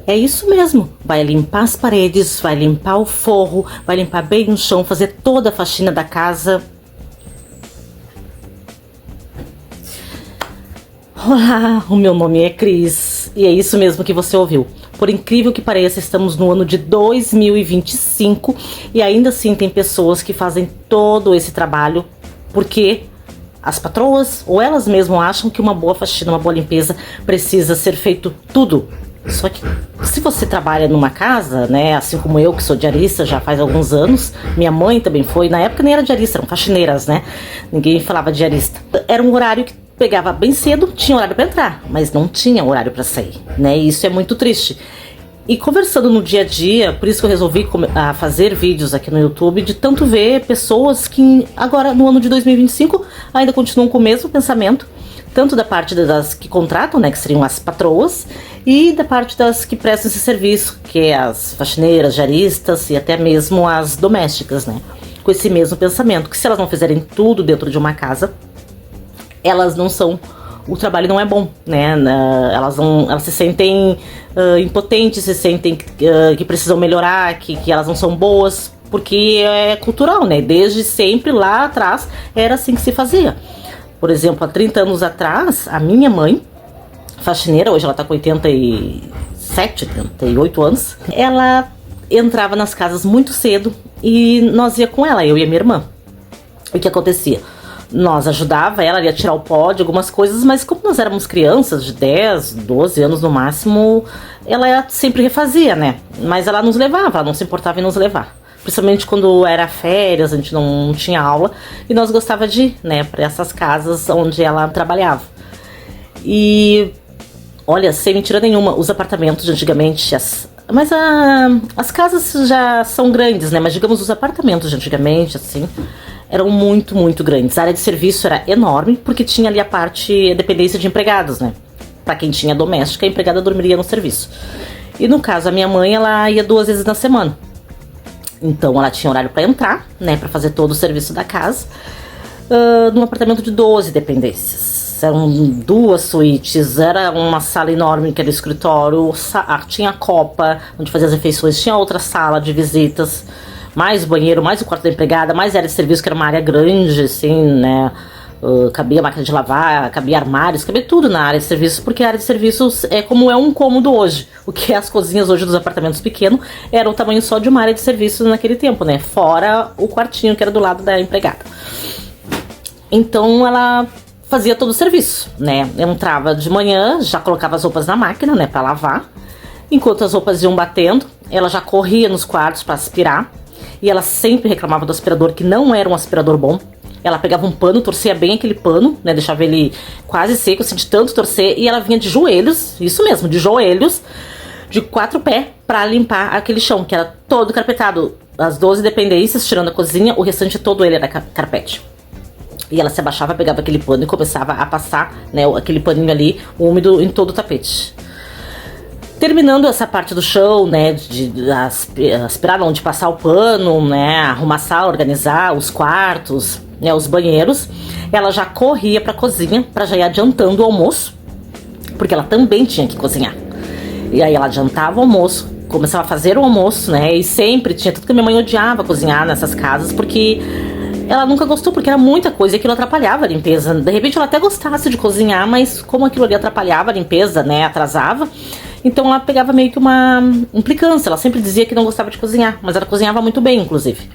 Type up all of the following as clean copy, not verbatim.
É isso mesmo, vai limpar as paredes, vai limpar o forro, vai limpar bem o chão, fazer toda a faxina da casa. Olá, o meu nome é Cris e é isso mesmo que você ouviu. Por incrível que pareça, estamos no ano de 2025 e ainda assim tem pessoas que fazem todo esse trabalho porque as patroas ou elas mesmas acham que uma boa faxina, uma boa limpeza precisa ser feito tudo. Só que se você trabalha numa casa, né, assim como eu que sou diarista já faz alguns anos, minha mãe também foi, na época nem era diarista, eram faxineiras, né? Ninguém falava diarista. Era um horário que pegava bem cedo, tinha horário para entrar, mas não tinha horário para sair, né? E isso é muito triste. E conversando no dia a dia, por isso que eu resolvi fazer vídeos aqui no YouTube, de tanto ver pessoas que agora no ano de 2025 ainda continuam com o mesmo pensamento, tanto da parte das que contratam, né, que seriam as patroas, e da parte das que prestam esse serviço, que é as faxineiras, diaristas e até mesmo as domésticas, né? Com esse mesmo pensamento, que se elas não fizerem tudo dentro de uma casa, elas não são, o trabalho não é bom, né? Elas se sentem impotentes, se sentem que precisam melhorar, que elas não são boas, porque é cultural, né? Desde sempre lá atrás era assim que se fazia. Por exemplo, há 30 anos atrás, a minha mãe, faxineira, hoje ela tá com 87, 88 anos, ela entrava nas casas muito cedo e nós ia com ela, eu e a minha irmã. O que acontecia? Nós ajudava ela ia tirar o pó de algumas coisas, mas como nós éramos crianças de 10, 12 anos no máximo, ela sempre refazia, né? Mas ela nos levava, ela não se importava em nos levar. Principalmente quando era férias, a gente não tinha aula, e nós gostava de ir, né, para essas casas onde ela trabalhava. E, olha, sem mentira nenhuma, os apartamentos de antigamente, as casas já são grandes, né, mas digamos os apartamentos de antigamente, assim, eram muito, muito grandes. A área de serviço era enorme, porque tinha ali a parte, a dependência de empregados, né. Para quem tinha doméstica, a empregada dormiria no serviço. E no caso, a minha mãe, ela ia 2 vezes na semana. Então ela tinha horário para entrar, né, para fazer todo o serviço da casa, num apartamento de 12 dependências. Eram 2 suítes, era uma sala enorme que era escritório, tinha copa, onde fazia as refeições, tinha outra sala de visitas, mais banheiro, mais o quarto da empregada, mais área de serviço, que era uma área grande, assim, né. Cabia máquina de lavar, cabia armários, cabia tudo na área de serviços, porque a área de serviços é como é um cômodo hoje. O que as cozinhas hoje dos apartamentos pequenos era o tamanho só de uma área de serviços naquele tempo, né? Fora o quartinho que era do lado da empregada. Então ela fazia todo o serviço, né? Entrava de manhã, já colocava as roupas na máquina, né, pra lavar. Enquanto as roupas iam batendo, ela já corria nos quartos pra aspirar. E ela sempre reclamava do aspirador, que não era um aspirador bom. Ela pegava um pano, torcia bem aquele pano, né, deixava ele quase seco, assim, de tanto torcer, e ela vinha de joelhos, isso mesmo, de joelhos, de 4 pés, pra limpar aquele chão, que era todo carpetado. As 12 dependências, tirando a cozinha, o restante todo ele era carpete. E ela se abaixava, pegava aquele pano e começava a passar, né, aquele paninho ali, úmido, em todo o tapete. Terminando essa parte do chão, né, de aspirar, onde passar o pano, né, arrumar a sala, organizar os quartos, né, os banheiros, ela já corria pra cozinha pra já ir adiantando o almoço, porque ela também tinha que cozinhar. E aí ela adiantava o almoço, começava a fazer o almoço, né, e sempre tinha, tanto que minha mãe odiava cozinhar nessas casas, porque ela nunca gostou, porque era muita coisa e aquilo atrapalhava a limpeza. De repente ela até gostasse de cozinhar, mas como aquilo ali atrapalhava a limpeza, né, atrasava, então ela pegava meio que uma implicância. Ela sempre dizia que não gostava de cozinhar, mas ela cozinhava muito bem, inclusive.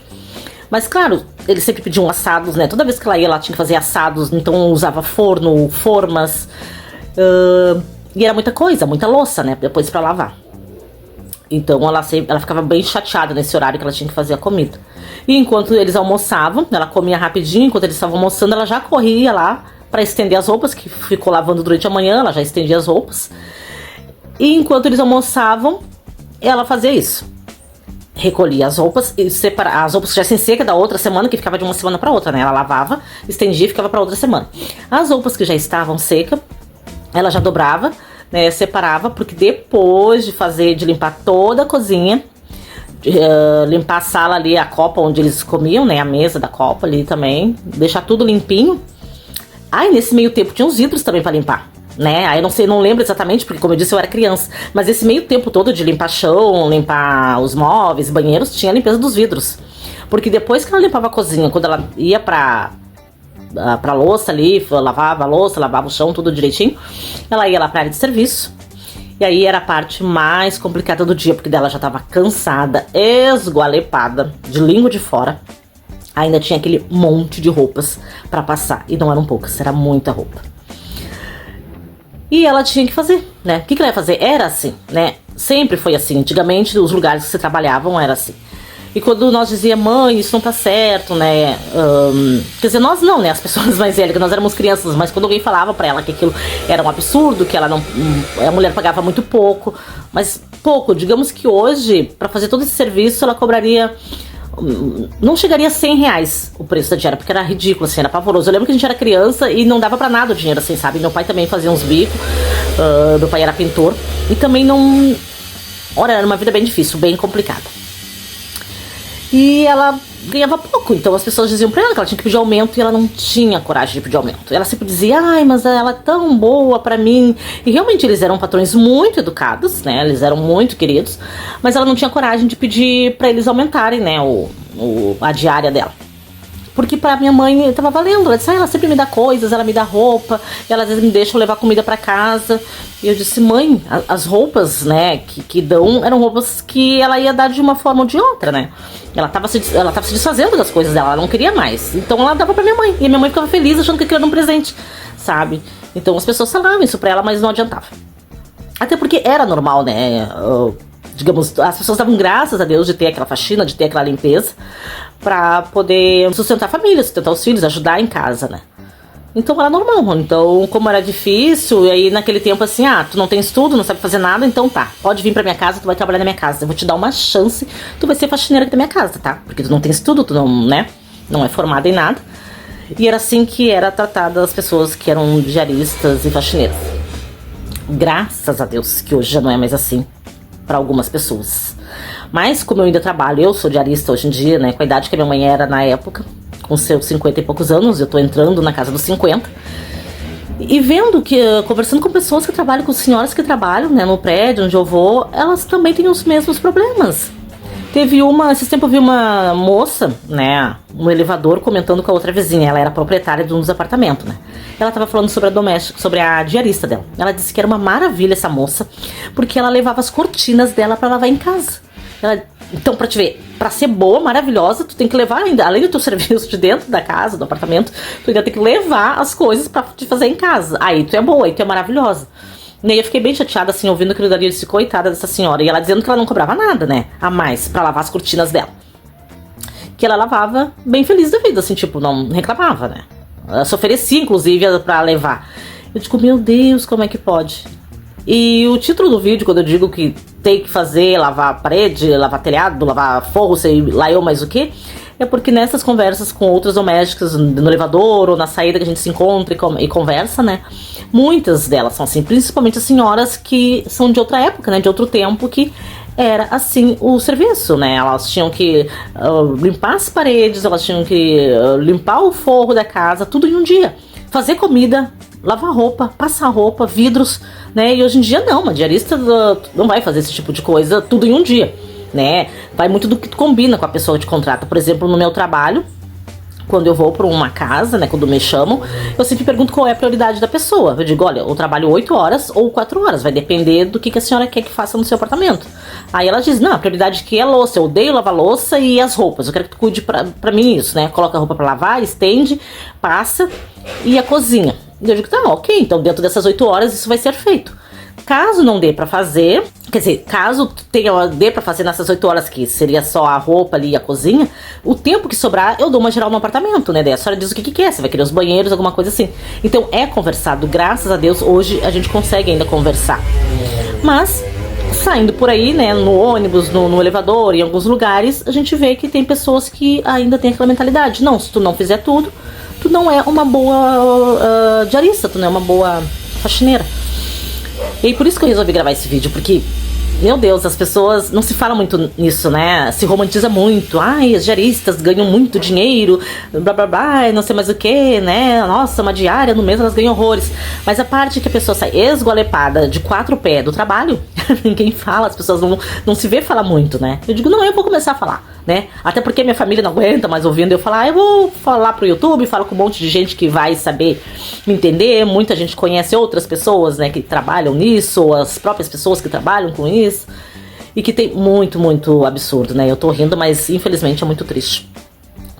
Mas claro, eles sempre pediam assados, né? Toda vez que ela ia, ela tinha que fazer assados, então usava forno, formas. E era muita coisa, muita louça, né? Depois pra lavar. Então ela ficava bem chateada nesse horário que ela tinha que fazer a comida. E enquanto eles almoçavam, ela comia rapidinho, enquanto eles estavam almoçando, ela já corria lá pra estender as roupas, que ficou lavando durante a manhã, ela já estendia as roupas. E enquanto eles almoçavam, ela fazia isso. Recolhia as roupas e separava as roupas que já sem seca da outra semana, que ficava de uma semana para outra, né? Ela lavava, estendia e ficava para outra semana. As roupas que já estavam secas, ela já dobrava, né? Separava, porque depois de limpar toda a cozinha, limpar a sala ali, a copa onde eles comiam, né? A mesa da copa ali também, deixar tudo limpinho. Aí nesse meio tempo tinha os vidros também para limpar. né? Aí eu não sei, não lembro exatamente, porque como eu disse, eu era criança. Mas esse meio tempo todo de limpar chão, limpar os móveis, banheiros, tinha a limpeza dos vidros. Porque depois que ela limpava a cozinha, quando ela ia pra louça ali, lavava a louça, lavava o chão, tudo direitinho, ela ia lá pra área de serviço. E aí era a parte mais complicada do dia, porque dela já tava cansada, esgualepada, de língua de fora. Ainda tinha aquele monte de roupas pra passar. E não eram poucas, era muita roupa. E ela tinha que fazer, né? O que ela ia fazer? Era assim, né? Sempre foi assim. Antigamente, os lugares que se trabalhavam era assim. E quando nós dizíamos, mãe, isso não tá certo, né? Quer dizer, nós não, né? As pessoas mais velhas, que nós éramos crianças, mas quando alguém falava pra ela que aquilo era um absurdo, que ela não. A mulher pagava muito pouco. Mas pouco, digamos que hoje, pra fazer todo esse serviço, ela cobraria. Não chegaria a 100 reais o preço da diária, porque era ridículo, assim, era pavoroso. Eu lembro que a gente era criança e não dava pra nada o dinheiro, assim, sabe? Meu pai também fazia uns bicos, meu pai era pintor, e também não... Ora, era uma vida bem difícil, bem complicada. E ela ganhava pouco, então as pessoas diziam pra ela que ela tinha que pedir aumento e ela não tinha coragem de pedir aumento. Ela sempre dizia, ai, mas ela é tão boa pra mim. E realmente eles eram patrões muito educados, né? Eles eram muito queridos, mas ela não tinha coragem de pedir pra eles aumentarem, né, a diária dela. Porque pra minha mãe tava valendo. Ela disse, ela sempre me dá coisas, ela me dá roupa, ela às vezes me deixa eu levar comida pra casa. E eu disse, mãe, as roupas, né, que dão, eram roupas que ela ia dar de uma forma ou de outra, né? Ela tava se desfazendo das coisas dela, ela não queria mais. Então ela dava pra minha mãe. E a minha mãe ficava feliz achando que aquilo era um presente, sabe? Então as pessoas falavam isso pra ela, mas não adiantava. Até porque era normal, né? Digamos, as pessoas davam graças a Deus de ter aquela faxina, de ter aquela limpeza, pra poder sustentar a família, sustentar os filhos, ajudar em casa, né? Então era normal. Então, como era difícil, e aí naquele tempo assim, tu não tem estudo, não sabe fazer nada, então tá, pode vir pra minha casa, tu vai trabalhar na minha casa, eu vou te dar uma chance, tu vai ser faxineira aqui da minha casa, tá? Porque tu não tem estudo, tu não, né? Não é formada em nada. E era assim que era tratada as pessoas que eram diaristas e faxineiras. Graças a Deus que hoje já não é mais assim para algumas pessoas. Mas como eu ainda trabalho, eu sou diarista hoje em dia, né, com a idade que a minha mãe era na época, com seus 50 e poucos anos, eu tô entrando na casa dos 50, e vendo que, conversando com pessoas que trabalham, com senhoras que trabalham, né, no prédio onde eu vou, elas também têm os mesmos problemas. Esses tempos eu vi uma moça, né, no elevador comentando com a outra vizinha. Ela era proprietária de um dos apartamentos, né. Ela tava falando sobre a doméstica, sobre a diarista dela. Ela disse que era uma maravilha essa moça, porque ela levava as cortinas dela pra lavar em casa. Então, pra te ver, pra ser boa, maravilhosa, tu tem que levar ainda, além do teu serviço de dentro da casa, do apartamento, tu ainda tem que levar as coisas pra te fazer em casa. Aí tu é boa, aí tu é maravilhosa. E aí eu fiquei bem chateada, assim, ouvindo aquilo dali. Eu disse, coitada dessa senhora. E ela dizendo que ela não cobrava nada, né, a mais pra lavar as cortinas dela. Que ela lavava bem feliz da vida, assim, tipo, não reclamava, né. Ela se oferecia, inclusive, pra levar. Eu digo, meu Deus, como é que pode? E o título do vídeo, quando eu digo que tem que fazer, lavar parede, lavar telhado, lavar forro, sei lá eu mais o que, é porque nessas conversas com outras domésticas, no elevador ou na saída que a gente se encontra e conversa, né, muitas delas são assim, principalmente as senhoras que são de outra época, né, de outro tempo, que era assim o serviço, né, elas tinham que limpar as paredes, elas tinham que limpar o forro da casa, tudo em um dia, fazer comida, lavar roupa, passar roupa, vidros, né? E hoje em dia não, uma diarista não vai fazer esse tipo de coisa tudo em um dia, né? Vai muito do que tu combina com a pessoa que te contrata. Por exemplo, no meu trabalho, quando eu vou para uma casa, né, quando me chamam, eu sempre pergunto qual é a prioridade da pessoa. Eu digo, olha, eu trabalho 8 horas ou 4 horas, vai depender do que a senhora quer que faça no seu apartamento. Aí ela diz, não, a prioridade aqui é a louça, eu odeio lavar louça e as roupas, eu quero que tu cuide pra mim isso, né? Coloca a roupa pra lavar, estende, passa, e a cozinha. E eu digo, tá, ok, então dentro dessas 8 horas isso vai ser feito. Caso não dê pra fazer, quer dizer, caso dê pra fazer nessas 8 horas, que seria só a roupa ali e a cozinha, o tempo que sobrar eu dou uma geral no apartamento, né? Daí a senhora diz o que quer, você vai querer os banheiros, alguma coisa assim. Então é conversado, graças a Deus, hoje a gente consegue ainda conversar. Mas, saindo por aí, né, no ônibus, no elevador, em alguns lugares, a gente vê que tem pessoas que ainda têm aquela mentalidade. Não, se tu não fizer tudo, tu não é uma boa diarista, tu não é uma boa faxineira. E aí por isso que eu resolvi gravar esse vídeo, porque meu Deus, as pessoas não se fala muito nisso, né? Se romantiza muito. Ai, as diaristas ganham muito dinheiro, blá blá blá, não sei mais o que, né? Nossa, uma diária no mês elas ganham horrores. Mas a parte que a pessoa sai esgualepada de 4 pés do trabalho, ninguém fala, as pessoas não se vê falar muito, né? Eu digo, não, eu vou começar a falar, né? Até porque minha família não aguenta mais ouvindo eu falar, eu vou falar pro YouTube, falo com um monte de gente que vai saber me entender. Muita gente conhece outras pessoas, né, que trabalham nisso, ou as próprias pessoas que trabalham com isso. E que tem muito, muito absurdo, né? Eu tô rindo, mas infelizmente é muito triste.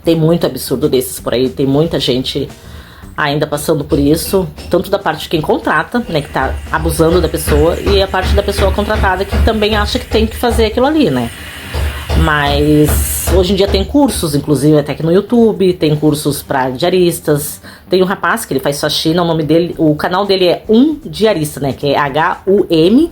Tem muito absurdo desses por aí, tem muita gente ainda passando por isso, tanto da parte de quem contrata, né, que tá abusando da pessoa, e a parte da pessoa contratada que também acha que tem que fazer aquilo ali, né? Mas hoje em dia tem cursos, inclusive até aqui no YouTube, tem cursos para diaristas. Tem um rapaz que ele faz faxina, o nome dele, o canal dele é Diarista, né, que é H-U-M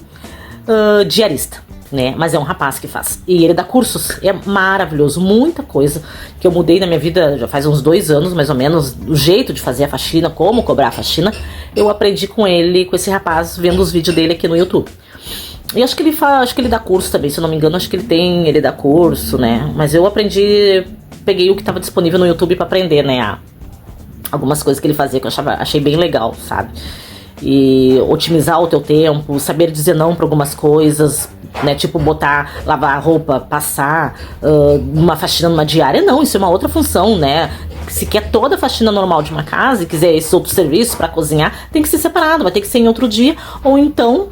Diarista, né, mas é um rapaz que faz. E ele dá cursos, é maravilhoso, muita coisa que eu mudei na minha vida já faz uns 2 anos, mais ou menos, o jeito de fazer a faxina, como cobrar a faxina, eu aprendi com ele, com esse rapaz, vendo os vídeos dele aqui no YouTube. E acho que ele dá curso também, se eu não me engano, acho que ele dá curso, né? Mas eu aprendi, peguei o que estava disponível no YouTube para aprender, né? Algumas coisas que ele fazia que eu achei bem legal, sabe? E otimizar o teu tempo, saber dizer não para algumas coisas, né? Tipo lavar a roupa, passar uma faxina numa diária, não, isso é uma outra função, né? Se quer toda a faxina normal de uma casa e quiser esse outro serviço para cozinhar, tem que ser separado, vai ter que ser em outro dia, ou então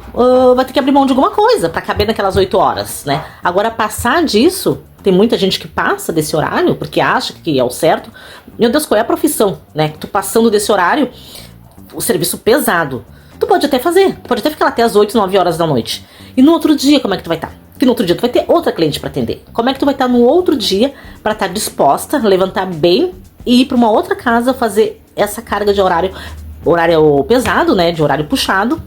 vai ter que abrir mão de alguma coisa para caber naquelas 8 horas, né? Agora, passar disso, tem muita gente que passa desse horário porque acha que é o certo. Meu Deus, qual é a profissão, né? Tu passando desse horário, o serviço pesado. Tu pode até fazer, tu pode até ficar lá até as 8, 9 horas da noite. E no outro dia, como é que tu vai estar? Porque no outro dia tu vai ter outra cliente para atender. Como é que tu vai estar no outro dia para estar disposta, levantar bem e ir para uma outra casa fazer essa carga de horário pesado, né, de horário puxado,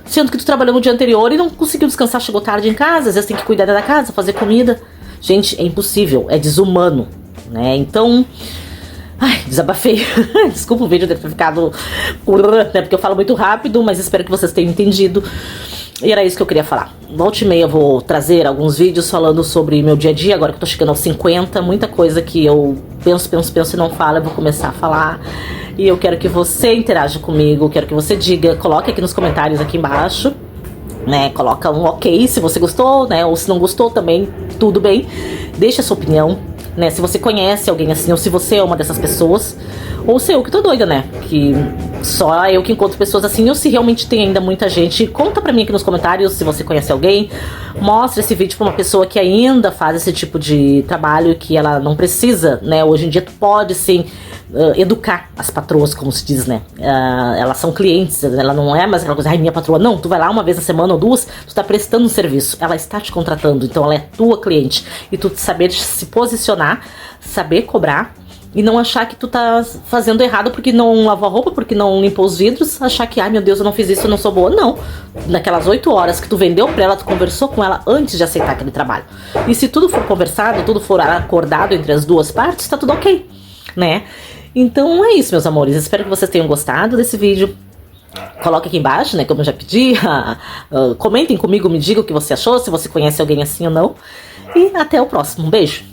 sendo que tu trabalhou no dia anterior e não conseguiu descansar, chegou tarde em casa, às vezes tem que cuidar da casa, fazer comida. Gente, é impossível, é desumano, né? Então, ai, desabafei. Desculpa o vídeo ter ficado, né, porque eu falo muito rápido, mas espero que vocês tenham entendido. E era isso que eu queria falar. Volta e meia eu vou trazer alguns vídeos falando sobre meu dia a dia, agora que eu tô chegando aos 50, muita coisa que eu penso e não falo, eu vou começar a falar. E eu quero que você interaja comigo, quero que você diga, coloque aqui nos comentários aqui embaixo, né, coloca um ok se você gostou, né, ou se não gostou também, tudo bem. Deixa a sua opinião, né, se você conhece alguém assim, ou se você é uma dessas pessoas, ou se eu que tô doida, né, que só eu que encontro pessoas assim, ou se realmente tem ainda muita gente. Conta pra mim aqui nos comentários se você conhece alguém. Mostra esse vídeo pra uma pessoa que ainda faz esse tipo de trabalho, que ela não precisa, né, hoje em dia tu pode sim educar as patroas, como se diz, né, elas são clientes, ela não é mais aquela coisa, ai, minha patroa, não, tu vai lá uma vez na semana ou 2, tu tá prestando um serviço, ela está te contratando, então ela é tua cliente, e tu saber se posicionar, saber cobrar, e não achar que tu tá fazendo errado porque não lavou a roupa, porque não limpou os vidros, achar que, ai meu Deus, eu não fiz isso, eu não sou boa. Não, naquelas 8 horas que tu vendeu pra ela, tu conversou com ela antes de aceitar aquele trabalho. E se tudo for conversado, tudo for acordado entre as duas partes, tá tudo ok, né? Então é isso, meus amores, espero que vocês tenham gostado desse vídeo. Coloque aqui embaixo, né, como eu já pedi, comentem comigo, me digam o que você achou, se você conhece alguém assim ou não. E até o próximo, um beijo!